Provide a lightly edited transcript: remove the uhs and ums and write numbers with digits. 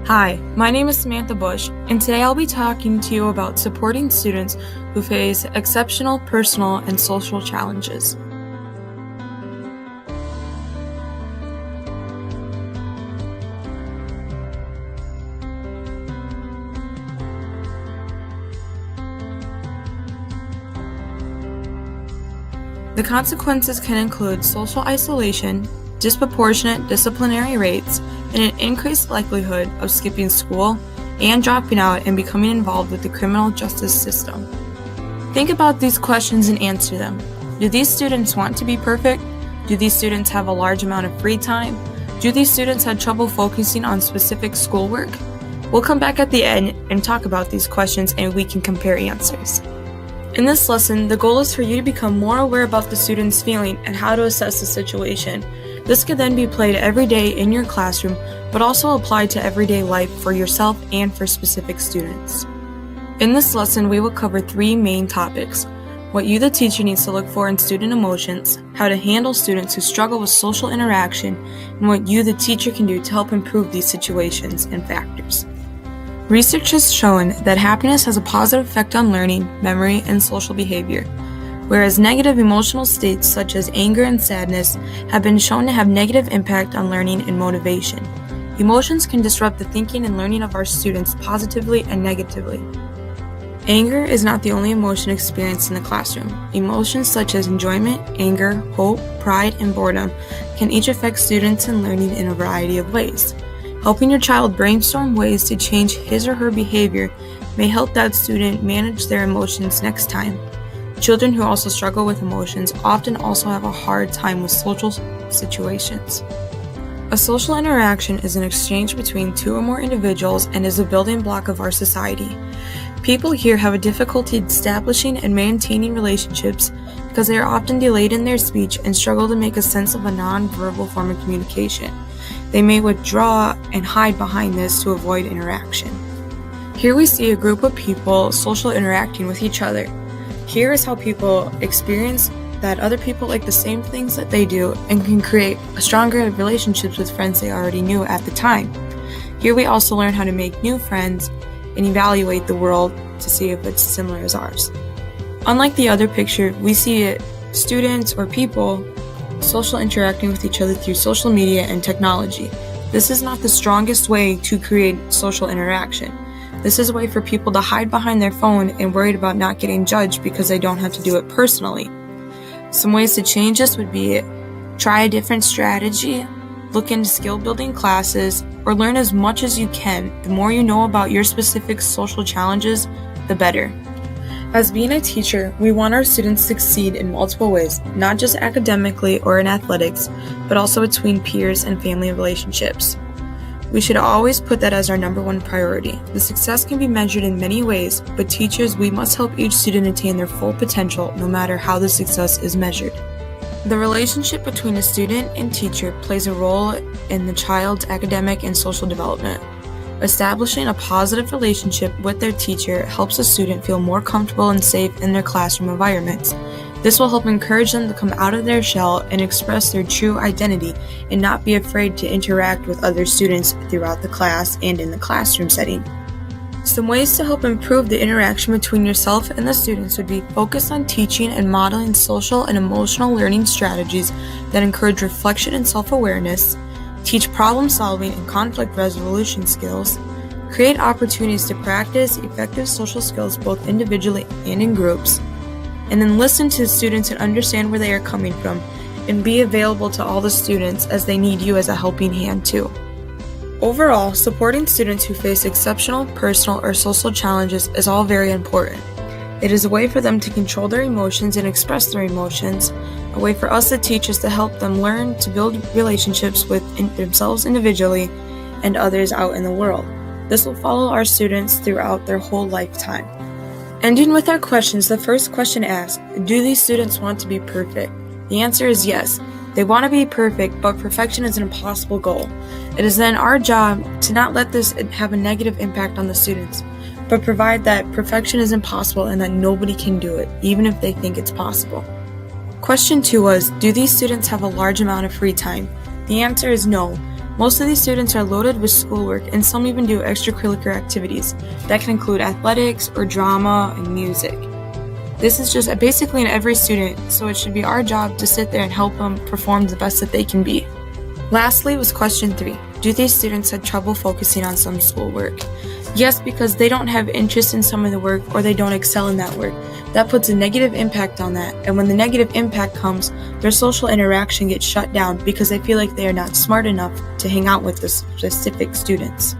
Hi, my name is Samantha Bush, and today I'll be talking to you about supporting students who face exceptional personal and social challenges. The consequences can include social isolation, disproportionate disciplinary rates, and an increased likelihood of skipping school and dropping out and becoming involved with the criminal justice system. Think about these questions and answer them. Do these students want to be perfect? Do these students have a large amount of free time? Do these students have trouble focusing on specific schoolwork? We'll come back at the end and talk about these questions and we can compare answers. In this lesson, the goal is for you to become more aware about the student's feeling and how to assess the situation. This can then be played every day in your classroom, but also applied to everyday life for yourself and for specific students. In this lesson, we will cover three main topics: what you, the teacher, needs to look for in student emotions, how to handle students who struggle with social interaction, and what you, the teacher, can do to help improve these situations and factors. Research has shown that happiness has a positive effect on learning, memory, and social behavior, whereas negative emotional states such as anger and sadness have been shown to have negative impact on learning and motivation. Emotions can disrupt the thinking and learning of our students positively and negatively. Anger is not the only emotion experienced in the classroom. Emotions such as enjoyment, anger, hope, pride, and boredom can each affect students and learning in a variety of ways. Helping your child brainstorm ways to change his or her behavior may help that student manage their emotions next time. Children who also struggle with emotions often also have a hard time with social situations. A social interaction is an exchange between two or more individuals and is a building block of our society. People here have a difficulty establishing and maintaining relationships because they are often delayed in their speech and struggle to make a sense of a non-verbal form of communication. They may withdraw and hide behind this to avoid interaction. Here we see a group of people social interacting with each other. Here is how people experience that other people like the same things that they do and can create stronger relationships with friends they already knew at the time. Here we also learn how to make new friends and evaluate the world to see if it's similar as ours. Unlike the other picture, we see students or people social interacting with each other through social media and technology. This is not the strongest way to create social interaction. This is a way for people to hide behind their phone and worried about not getting judged because they don't have to do it personally. Some ways to change this would be try a different strategy, look into skill building classes, or learn as much as you can. The more you know about your specific social challenges, the better. As being a teacher, we want our students to succeed in multiple ways, not just academically or in athletics, but also between peers and family relationships. We should always put that as our number one priority. The success can be measured in many ways, but teachers, we must help each student attain their full potential no matter how the success is measured. The relationship between a student and teacher plays a role in the child's academic and social development. Establishing a positive relationship with their teacher helps a student feel more comfortable and safe in their classroom environments. This will help encourage them to come out of their shell and express their true identity and not be afraid to interact with other students throughout the class and in the classroom setting. Some ways to help improve the interaction between yourself and the students would be focus on teaching and modeling social and emotional learning strategies that encourage reflection and self-awareness, teach problem-solving and conflict resolution skills, create opportunities to practice effective social skills both individually and in groups, and then listen to the students and understand where they are coming from, and be available to all the students as they need you as a helping hand too. Overall, supporting students who face exceptional personal or social challenges is all very important. It is a way for them to control their emotions and express their emotions, a way for us the teachers to help them learn to build relationships with themselves individually and others out in the world. This will follow our students throughout their whole lifetime. Ending with our questions, the first question asks, do these students want to be perfect? The answer is yes. They want to be perfect, but perfection is an impossible goal. It is then our job to not let this have a negative impact on the students, but provide that perfection is impossible and that nobody can do it, even if they think it's possible. Question 2 was, do these students have a large amount of free time? The answer is no. Most of these students are loaded with schoolwork, and some even do extracurricular activities that can include athletics or drama and music. This is just basically in every student, so it should be our job to sit there and help them perform the best that they can be. Lastly was question 3. Do these students have trouble focusing on some schoolwork? Yes, because they don't have interest in some of the work or they don't excel in that work. That puts a negative impact on that, and when the negative impact comes, their social interaction gets shut down because they feel like they are not smart enough to hang out with the specific students.